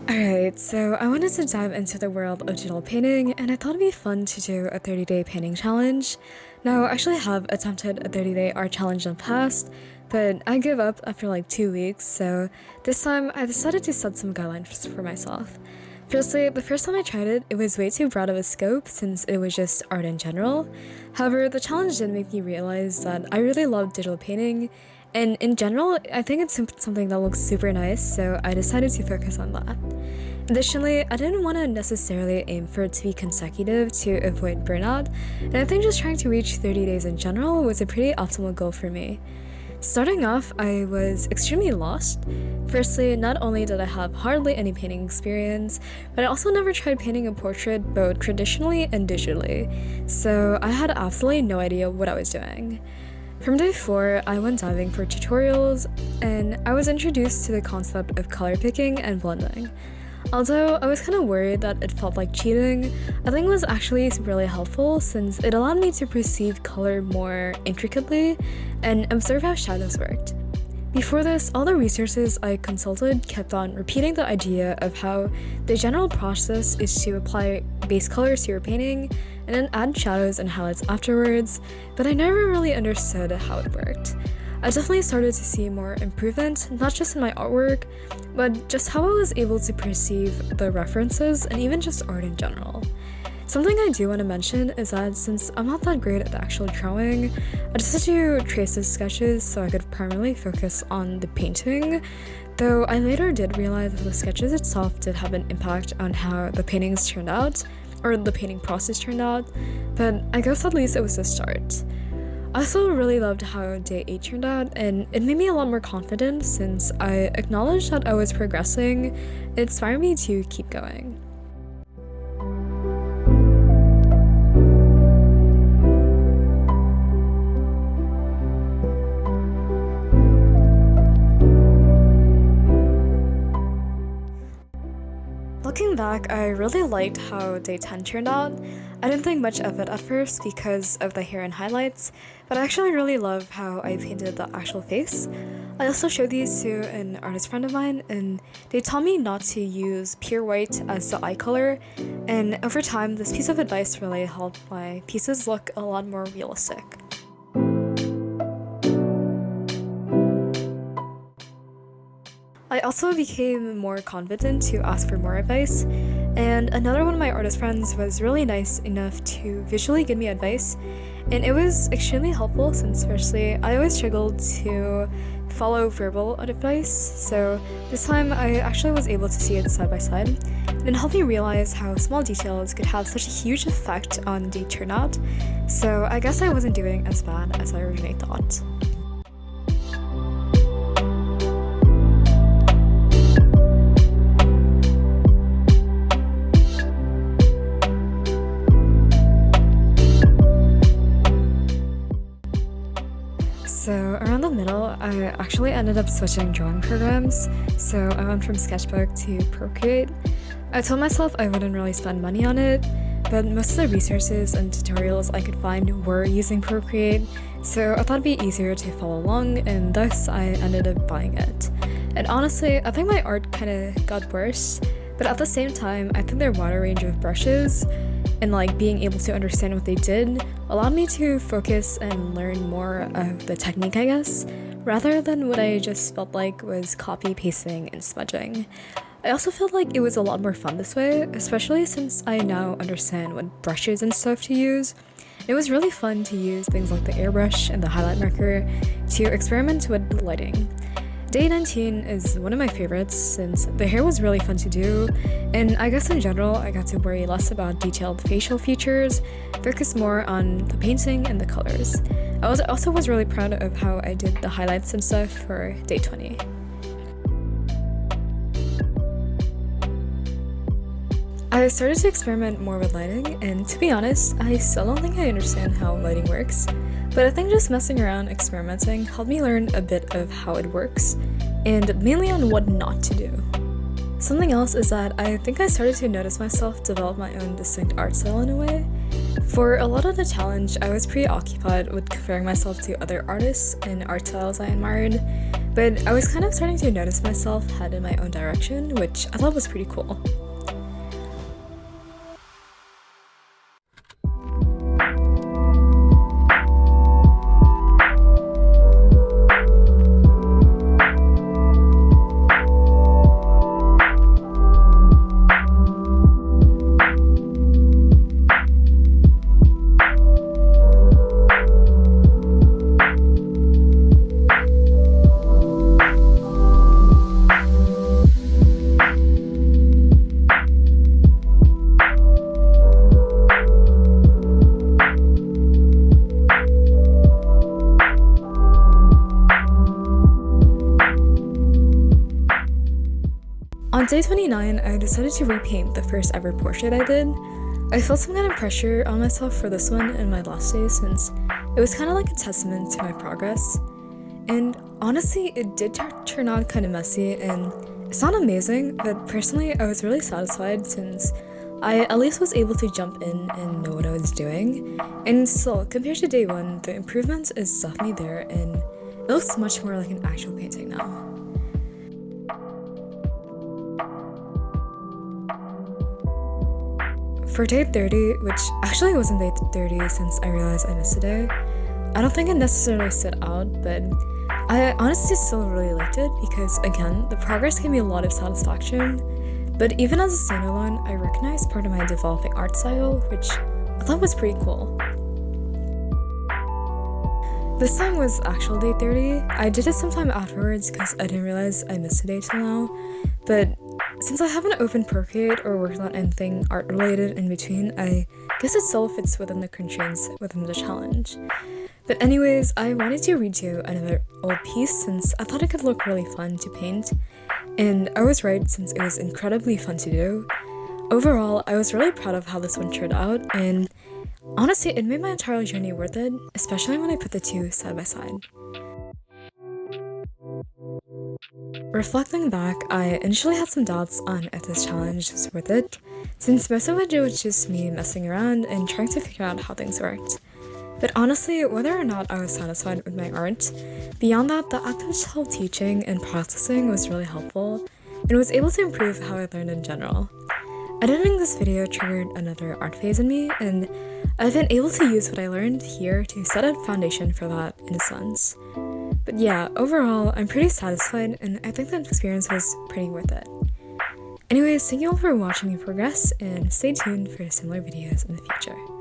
Alright, so I wanted to dive into the world of digital painting, and I thought it'd be fun to do a 30-day painting challenge. Now, I actually have attempted a 30-day art challenge in the past, but I gave up after like 2 weeks, so this time I decided to set some guidelines for myself. Firstly, the first time I tried it, it was way too broad of a scope since it was just art in general. However, the challenge did make me realize that I really love digital painting, and in general, I think it's something that looks super nice, so I decided to focus on that. Additionally, I didn't want to necessarily aim for it to be consecutive to avoid burnout, and I think just trying to reach 30 days in general was a pretty optimal goal for me. Starting off, I was extremely lost. Firstly, not only did I have hardly any painting experience, but I also never tried painting a portrait both traditionally and digitally, so I had absolutely no idea what I was doing. From day 4, I went diving for tutorials, and I was introduced to the concept of color picking and blending. Although I was kind of worried that it felt like cheating, I think it was actually really helpful since it allowed me to perceive color more intricately and observe how shadows worked. Before this, all the resources I consulted kept on repeating the idea of how the general process is to apply base colors to your painting and then add shadows and highlights afterwards, but I never really understood how it worked. I definitely started to see more improvement, not just in my artwork, but just how I was able to perceive the references and even just art in general. Something I do want to mention is that since I'm not that great at actual drawing, I decided to trace the sketches so I could primarily focus on the painting, though I later did realize that the sketches itself did have an impact on how the paintings turned out, or the painting process turned out, but I guess at least it was a start. I also really loved how day 8 turned out, and it made me a lot more confident since I acknowledged that I was progressing. It inspired me to keep going. Looking back, I really liked how day 10 turned out. I didn't think much of it at first because of the hair and highlights, but I actually really love how I painted the actual face. I also showed these to an artist friend of mine, and they taught me not to use pure white as the eye color, and over time, this piece of advice really helped my pieces look a lot more realistic. I also became more confident to ask for more advice, and another one of my artist friends was really nice enough to visually give me advice, and it was extremely helpful since firstly, I always struggled to follow verbal advice, so this time I actually was able to see it side by side, and it helped me realize how small details could have such a huge effect on the turnout, so I guess I wasn't doing as bad as I originally thought. So around the middle, I actually ended up switching drawing programs, so I went from sketchbook to procreate. I told myself I wouldn't really spend money on it, but most of the resources and tutorials I could find were using procreate, so I thought it'd be easier to follow along, and thus I ended up buying it. And honestly, I think my art kinda got worse, but at the same time, I think their wider range of brushes and like being able to understand what they did allowed me to focus and learn more of the technique, I guess, rather than what I just felt like was copy pasting and smudging. I also felt like it was a lot more fun this way, especially since I now understand what brushes and stuff to use. It was really fun to use things like the airbrush and the highlight marker to experiment with lighting. Day 19 is one of my favorites since the hair was really fun to do, and I guess in general I got to worry less about detailed facial features, focus more on the painting and the colors. I also was really proud of how I did the highlights and stuff for day 20. I started to experiment more with lighting, and to be honest, I still don't think I understand how lighting works, but I think just messing around experimenting helped me learn a bit of how it works, and mainly on what not to do. Something else is that I think I started to notice myself develop my own distinct art style in a way. For a lot of the challenge, I was preoccupied with comparing myself to other artists and art styles I admired, but I was kind of starting to notice myself head in my own direction, which I thought was pretty cool. On day 29, I decided to repaint the first ever portrait I did. I felt some kind of pressure on myself for this one in my last day since it was kind of like a testament to my progress. And honestly, it did turn out kind of messy and it's not amazing, but personally I was really satisfied since I at least was able to jump in and know what I was doing. And still, compared to day 1, the improvement is definitely there and it looks much more like an actual painting now. For day 30, which actually wasn't day 30 since I realized I missed a day, I don't think it necessarily stood out, but I honestly still really liked it because, again, the progress gave me a lot of satisfaction. But even as a standalone, I recognized part of my developing art style, which I thought was pretty cool. This time was actual day 30. I did it sometime afterwards because I didn't realize I missed a day till now, but since I haven't opened Procreate or worked on anything art related in between, I guess it still fits within the constraints within the challenge. But anyways, I wanted to read you another old piece since I thought it could look really fun to paint, and I was right since it was incredibly fun to do. Overall, I was really proud of how this one turned out, and honestly, it made my entire journey worth it, especially when I put the two side by side. Reflecting back, I initially had some doubts on if this challenge was worth it, since most of it was just me messing around and trying to figure out how things worked. But honestly, whether or not I was satisfied with my art, beyond that, the act of self-teaching and processing was really helpful, and was able to improve how I learned in general. Editing this video triggered another art phase in me, and I've been able to use what I learned here to set a foundation for that in a sense. But yeah, overall, I'm pretty satisfied and I think that experience was pretty worth it. Anyways, thank you all for watching me progress and stay tuned for similar videos in the future.